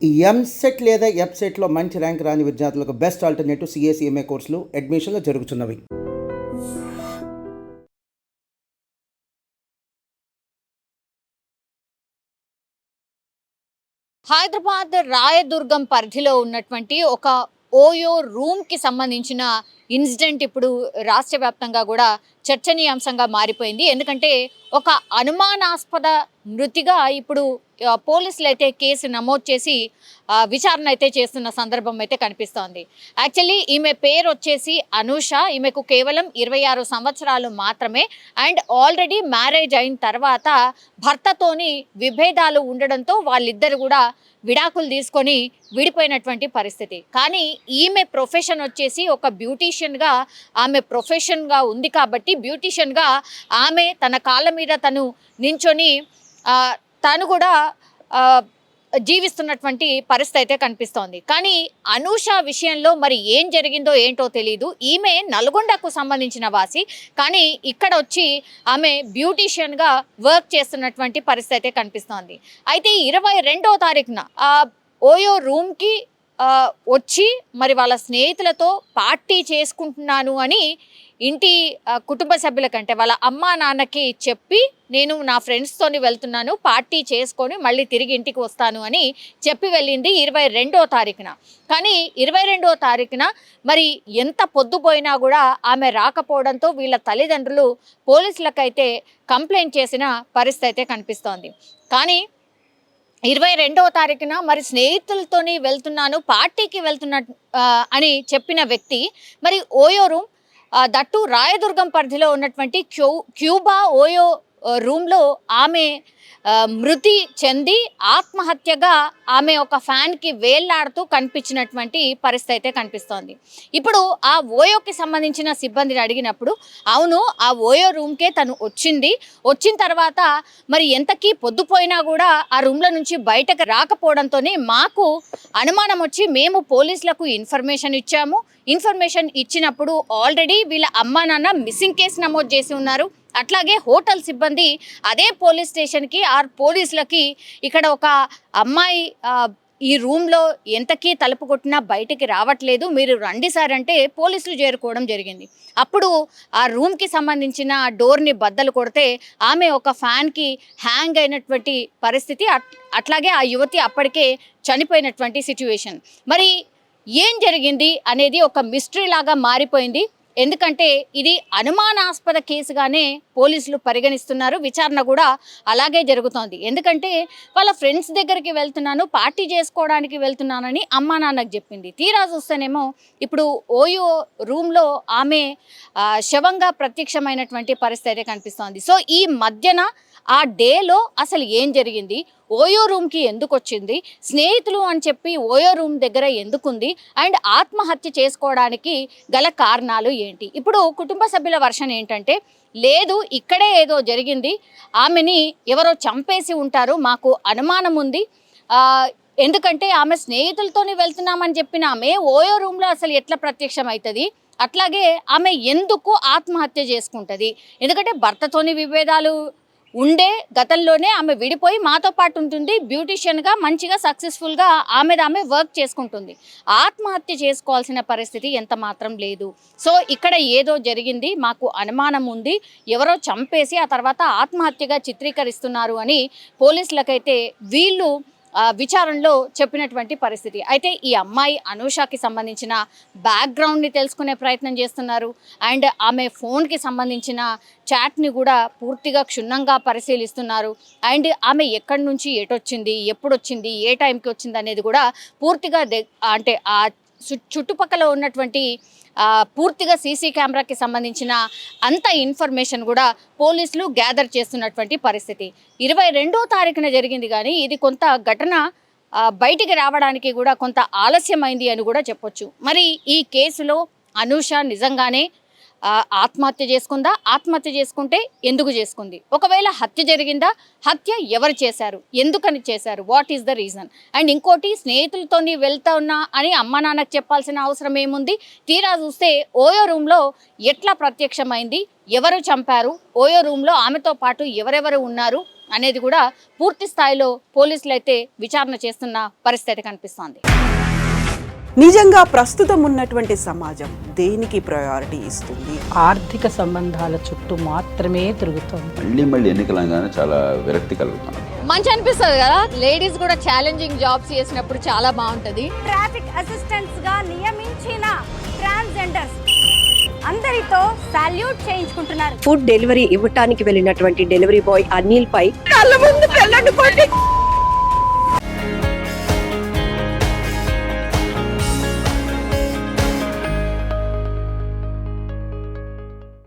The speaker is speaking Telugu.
ఈ ఎంసెట్ లేదా ఎఫ్సెట్‌లో మంచి ర్యాంక్ రాని విద్యార్థులకు బెస్ట్ ఆల్టర్‌నేటివ్ సీఏ, సీఎంఏ కోర్సులు అడ్మిషన్‌లు జరుగుతున్నవి. హైదరాబాద్ రాయదుర్గం పరిధిలో ఉన్నటువంటి ఒక ఓయో రూమ్‌కి సంబంధించిన ఇన్సిడెంట్ ఇప్పుడు రాష్ట్ర వ్యాప్తంగా కూడా చర్చనీయాంశంగా మారిపోయింది. ఎందుకంటే ఒక అనుమానాస్పద మృతిగా ఇప్పుడు పోలీసులైతే కేసు నమోదు చేసి విచారణ అయితే చేస్తున్న సందర్భం అయితే కనిపిస్తోంది. యాక్చువల్లీ ఈమె పేరు వచ్చేసి అనూష. ఈమెకు కేవలం 26 సంవత్సరాలు మాత్రమే. అండ్ ఆల్రెడీ మ్యారేజ్ అయిన తర్వాత భర్తతోని విభేదాలు ఉండడంతో వాళ్ళిద్దరు కూడా విడాకులు తీసుకొని విడిపోయినటువంటి పరిస్థితి. కానీ ఈమె ప్రొఫెషన్ వచ్చేసి ఒక బ్యూటీషియన్గా ఆమె ప్రొఫెషన్గా ఉంది కాబట్టి బ్యూటీషియన్గా ఆమె తన కాళ్ళ మీద తను నించొని తను కూడా జీవిస్తున్నటువంటి పరిస్థితి అయితే కనిపిస్తోంది. కానీ అనూష విషయంలో మరి ఏం జరిగిందో ఏంటో తెలీదు. ఈమె నల్గొండకు సంబంధించిన వాసి, కానీ ఇక్కడ వచ్చి ఆమె బ్యూటీషియన్గా వర్క్ చేస్తున్నటువంటి పరిస్థితి అయితే కనిపిస్తోంది. అయితే 22వ తారీఖున ఓయో రూమ్కి వచ్చి మరి వాళ్ళ స్నేహితులతో పార్టీ చేసుకుంటున్నాను అని ఇంటి కుటుంబ సభ్యులకంటే వాళ్ళ అమ్మా నాన్నకి చెప్పి నేను నా ఫ్రెండ్స్తోని వెళ్తున్నాను, పార్టీ చేసుకొని మళ్ళీ తిరిగి ఇంటికి వస్తాను అని చెప్పి వెళ్ళింది 22వ తారీఖున. కానీ 22వ తారీఖున మరి ఎంత పొద్దుపోయినా కూడా ఆమె రాకపోవడంతో వీళ్ళ తల్లిదండ్రులు పోలీసులకైతే కంప్లైంట్ చేసిన పరిస్థితి అయితే కనిపిస్తోంది. కానీ 22వ తారీఖున మరి స్నేహితులతోని వెళ్తున్నాను, పార్టీకి వెళ్తున్నా అని చెప్పిన వ్యక్తి మరి ఓయో రూమ్, దట్టు రాయదుర్గం పరిధిలో ఉన్నటువంటి క్యూబా ఓయో రూమ్లో ఆమె మృతి చెంది ఆత్మహత్యగా ఆమె ఒక ఫ్యాన్కి వేళ్లాడుతూ కనిపించినటువంటి పరిస్థితి అయితే కనిపిస్తోంది. ఇప్పుడు ఆ ఓయోకి సంబంధించిన సిబ్బందిని అడిగినప్పుడు అవును ఆ ఓయో రూమ్కే తను వచ్చిన తర్వాత మరి ఎంతకీ పొద్దుపోయినా కూడా ఆ రూమ్ల నుంచి బయటకు రాకపోవడంతోనే మాకు అనుమానం వచ్చి మేము పోలీసులకు ఇన్ఫర్మేషన్ ఇచ్చాము. ఇన్ఫర్మేషన్ ఇచ్చినప్పుడు ఆల్రెడీ వీళ్ళ అమ్మా నాన్న మిస్సింగ్ కేసు నమోదు చేసి ఉన్నారు. అట్లాగే హోటల్ సిబ్బంది అదే పోలీస్ స్టేషన్కి పోలీసులకి ఇక్కడ ఒక అమ్మాయి ఈ రూమ్లో ఎంతకీ తలుపు కొట్టినా బయటికి రావట్లేదు, మీరు రండి సార్ అంటే పోలీసులు చేరుకోవడం జరిగింది. అప్పుడు ఆ రూమ్కి సంబంధించిన డోర్ని బద్దలు కొడితే ఆమె ఒక ఫ్యాన్కి హ్యాంగ్ అయినటువంటి పరిస్థితి, అట్లాగే ఆ యువతి అప్పటికే చనిపోయినటువంటి సిచ్యువేషన్. మరి ఏం జరిగింది అనేది ఒక మిస్టరీ లాగా మారిపోయింది. ఎందుకంటే ఇది అనుమానాస్పద కేసుగానే పోలీసులు పరిగణిస్తున్నారు. విచారణ కూడా అలాగే జరుగుతోంది. ఎందుకంటే వాళ్ళ ఫ్రెండ్స్ దగ్గరికి వెళ్తున్నాను, పార్టీ చేసుకోవడానికి వెళ్తున్నానని అమ్మా నాన్నకు చెప్పింది. తీరా చూస్తేనేమో ఇప్పుడు ఓయో రూమ్లో ఆమె శవంగా ప్రత్యక్షమైనటువంటి పరిస్థితి కనిపిస్తోంది. సో ఈ మధ్యన ఆ డేలో అసలు ఏం జరిగింది, ఓయో రూమ్కి ఎందుకు వచ్చింది, స్నేహితులు అని చెప్పి ఓయో రూమ్ దగ్గర ఎందుకుంది, అండ్ ఆత్మహత్య చేసుకోవడానికి గల కారణాలు ఏంటి? ఇప్పుడు కుటుంబ సభ్యుల వర్షన్ ఏంటంటే లేదు ఇక్కడే ఏదో జరిగింది, ఆమెని ఎవరో చంపేసి ఉంటారు, మాకు అనుమానం ఉంది. ఎందుకంటే ఆమె స్నేహితులతోని వెళ్తున్నామని చెప్పిన ఆమె ఓయో రూమ్లో అసలు ఎట్లా ప్రత్యక్షం అవుతుంది, అట్లాగే ఆమె ఎందుకు ఆత్మహత్య చేసుకుంటుంది? ఎందుకంటే భర్తతోని విభేదాలు ఉండే గతంలోనే ఆమె విడిపోయి మాతో పాటు ఉంటుంది, బ్యూటీషియన్గా మంచిగా సక్సెస్ఫుల్గా ఆమె వర్క్ చేసుకుంటుంది. ఆత్మహత్య చేసుకోవాల్సిన పరిస్థితి ఎంత మాత్రం లేదు. సో ఇక్కడ ఏదో జరిగింది, మాకు అనుమానం ఉంది, ఎవరో చంపేసి ఆ తర్వాత ఆత్మహత్యగా చిత్రీకరిస్తున్నారు అని పోలీసులకైతే వీళ్ళు విచారణలో చెప్పినటువంటి పరిస్థితి. అయితే ఈ అమ్మాయి అనూషకి సంబంధించిన బ్యాక్గ్రౌండ్ని తెలుసుకునే ప్రయత్నం చేస్తున్నారు. అండ్ ఆమె ఫోన్కి సంబంధించిన చాట్ని కూడా పూర్తిగా క్షుణ్ణంగా పరిశీలిస్తున్నారు. అండ్ ఆమె ఎక్కడి నుంచి ఎటొచ్చింది, ఎప్పుడు వచ్చింది, ఏ టైంకి వచ్చింది అనేది కూడా పూర్తిగా అంటే ఆ చుట్టుపక్కల ఉన్నటువంటి పూర్తిగా సీసీ కెమెరాకి సంబంధించిన అంత ఇన్ఫర్మేషన్ కూడా పోలీసులు గ్యాదర్ చేస్తున్నటువంటి పరిస్థితి. 22వ తారీఖున జరిగింది, కానీ ఇది కొంత ఘటన బయటికి రావడానికి కూడా కొంత ఆలస్యమైంది అని కూడా చెప్పొచ్చు. మరి ఈ కేసులో అనూష నిజంగానే ఆత్మహత్య చేసుకుందా, ఆత్మహత్య చేసుకుంటే ఎందుకు చేసుకుంది, ఒకవేళ హత్య జరిగిందా, హత్య ఎవరు చేశారు, ఎందుకని చేశారు, what is the reason? And ఇంకోటి స్నేహితులతోని వెళ్తా ఉన్నా అని అమ్మ నాన్నకు చెప్పాల్సిన అవసరం ఏముంది? తీరా చూస్తే ఓయో రూమ్లో ఎట్లా ప్రత్యక్షమైంది, ఎవరు చంపారు, ఓయో రూమ్లో ఆమెతో పాటు ఎవరెవరు ఉన్నారు, అనేది కూడా పూర్తి స్థాయిలో పోలీసులు అయితే విచారణ చేస్తున్న పరిస్థితి కనిపిస్తోంది. నిజంగా ప్రస్తుతం ఉన్నటువంటి సమాజం దేనికి ప్రయారిటీ ఇస్తుంది? ఆర్థిక సంబంధాల చుట్టూ మాత్రమే తిరుగుతోంది. మళ్ళీ ఎన్నికలంగానే చాలా విరక్తి కలుగుతున్నాం. మంచి అనిపిస్తుంది కదా, లేడీస్ కూడా ఛాలెంజింగ్ జాబ్స్ చేసినప్పుడు చాలా బాగుంటది. ట్రాఫిక్ అసిస్టెంట్స్ గా నియమించిన ట్రాన్స్జెండర్స్ అందరితో సాల్యూట్ చేయించుకుంటున్నారు. ఫుడ్ డెలివరీ ఇవ్వటానికి వెళ్ళినటువంటి డెలివరీ బాయ్ అనిల్ పై కళ్ళ ముందు పిల్లని కొట్టి